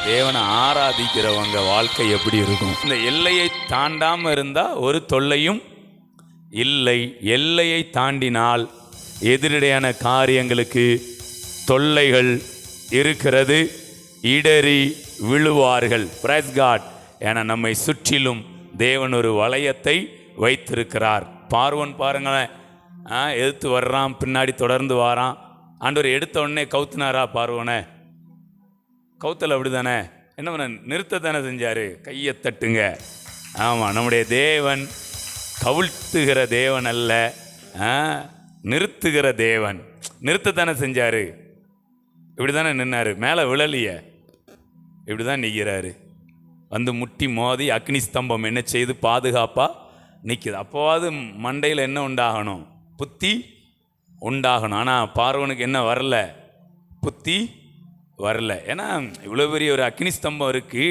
தேவனை ஆராதிக்கிறவங்க வாழ்க்கை எப்படி இருக்கும்? இந்த எல்லையை தாண்டாமல் இருந்தால் ஒரு தொல்லையும் இல்லை. எல்லையை தாண்டினால் எதிரடையான காரியங்களுக்கு தொல்லைகள் இருக்கிறது. இடறி விழுவார்கள். Praise God. ஏன்னா நம்மை சுற்றிலும் தேவன் ஒரு வளையத்தை வைத்திருக்கிறார். பார்வன் பாருங்களேன், எதிர்த்து வர்றான், பின்னாடி தொடர்ந்து வாரான். ஆண்டவர் எடுத்த உடனே கவுத்துனாரா பார்வனை? கவுத்தல் அப்படி தானே, என்ன பண்ண நிறுத்த தானே செஞ்சார். கையை தட்டுங்க. ஆமாம், நம்முடைய தேவன் கவிழ்த்துகிற தேவன் அல்ல, நிறுத்துகிற தேவன். நிறுத்தத்தானே செஞ்சார். இப்படி தானே நின்னார், மேலே விழலிய, இப்படி தான் நிற்கிறாரு. வந்து முட்டி மோதி அக்னி ஸ்தம்பம் என்ன செய்து பாதுகாப்பாக நிற்கிது. அப்போவாது மண்டையில் என்ன உண்டாகணும்? புத்தி உண்டாகணும். ஆனால் பார்வனுக்கு என்ன வரல? புத்தி வரல. ஏன்னா இவ்வளோ பெரிய ஒரு அக்னி ஸ்தம்பம் இருக்குது,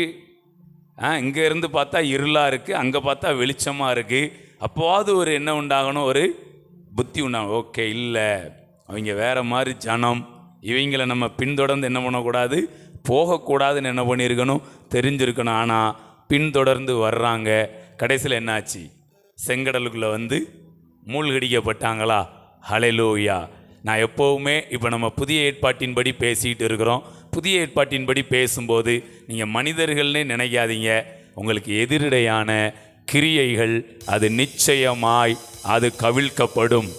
இங்கே இருந்து பார்த்தா இருளாக இருக்குது, அங்கே பார்த்தா வெளிச்சமாக இருக்குது. அப்போவாது ஒரு என்ன உண்டாகணும்? ஒரு புத்தி உண்டாகணும். ஓகே, இல்லை அவங்க வேறு மாதிரி ஜனம், இவங்களை நம்ம பின்தொடர்ந்து என்ன பண்ணக்கூடாது, போகக்கூடாதுன்னு என்ன பண்ணியிருக்கணும், தெரிஞ்சிருக்கணும். ஆனால் பின்தொடர்ந்து வர்றாங்க. கடைசியில் என்னாச்சு? செங்கடலுக்குள்ளே வந்து மூழ்கடிக்கப்பட்டாங்களா? ஹல்லேலூயா. நான் எப்போவுமே இப்போ நம்ம புதிய ஏற்பாட்டின்படி பேசிகிட்டு இருக்கிறோம். புதிய ஏற்பாட்டின்படி பேசும்போது நீங்கள் மனிதர்கள்னே நினைக்காதீங்க. உங்களுக்கு எதிரடையான கிரியைகள் அது நிச்சயமாய் அது கவிழ்க்கப்படும்.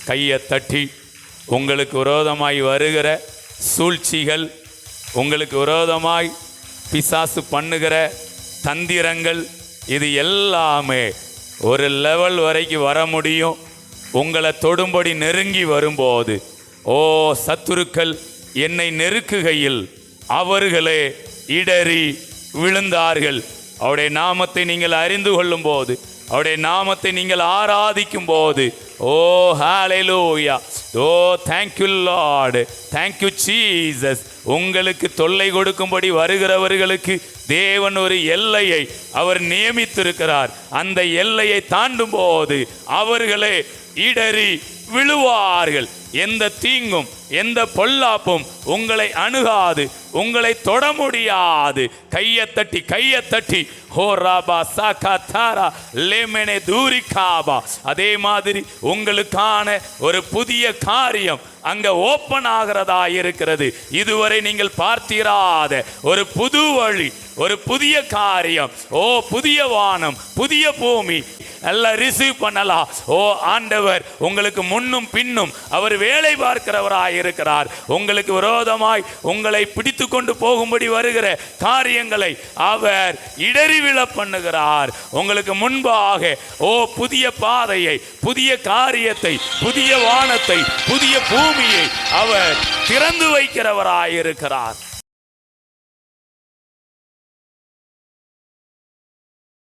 கையை தட்டி உங்களுக்கு விரோதமாய் வருகிற சூழ்ச்சிகள், உங்களுக்கு விரோதமாய் பிசாசு பண்ணுகிற தந்திரங்கள், இது எல்லாமே ஒரு லெவல் வரைக்கும் வர முடியும். உங்களை தொடும்படி நெருங்கி வரும்போது, ஓ சத்துருக்கள் என்னை நெருக்குகையில் அவர்களே இடறி விழுந்தார்கள். அவருடைய நாமத்தை நீங்கள் அறிந்து கொள்ளும் போது, அவருடைய நாமத்தை நீங்கள் ஆராதிக்கும் போது, ஓ ஹல்லேலூயா, ஓ தேங்க்யூ லார்ட், தேங்க்யூ ஜீசஸ். உங்களுக்கு தொல்லை கொடுக்கும்படி வருகிறவர்களுக்கு தேவன் ஒரு எல்லையை அவர் நியமித்திருக்கிறார். அந்த எல்லையை தாண்டும் போது அவர்களே இடறி விழுவார்கள். எந்த தீங்கும் எந்த பொல்லாப்பும் உங்களை அணுகாது, உங்களை தொட முடியாது. கையை தட்டி கையை தட்டி ஹோ ராபா சாகா தாரா லேமெனே தூரிகாபா. அதே மாதிரி உங்களுக்கான ஒரு புதிய காரியம் அங்க ஓப்பன் ஆகிறதா இருக்கிறது. இதுவரை நீங்கள் பார்த்திராத ஒரு புது வழி, ஒரு புதிய காரியம். ஓ புதிய வானம், புதிய பூமி எல்லாம் ரிசீவ் பண்ணலாம். ஓ ஆண்டவர் உங்களுக்கு முன்னும் பின்னும் அவர் வேலை பார்க்கிறவராய் இருக்கிறார். உங்களுக்கு விரோதமாய் உங்களை பிடித்து கொண்டு போகும்படி வருகிற காரியங்களை அவர் இடறிவிழ பண்ணுகிறார். உங்களுக்கு முன்பாக ஓ புதிய பாதையை, புதிய காரியத்தை, புதிய வானத்தை, புதிய பூமியை அவர் திறந்து வைக்கிறவராய் இருக்கிறார்.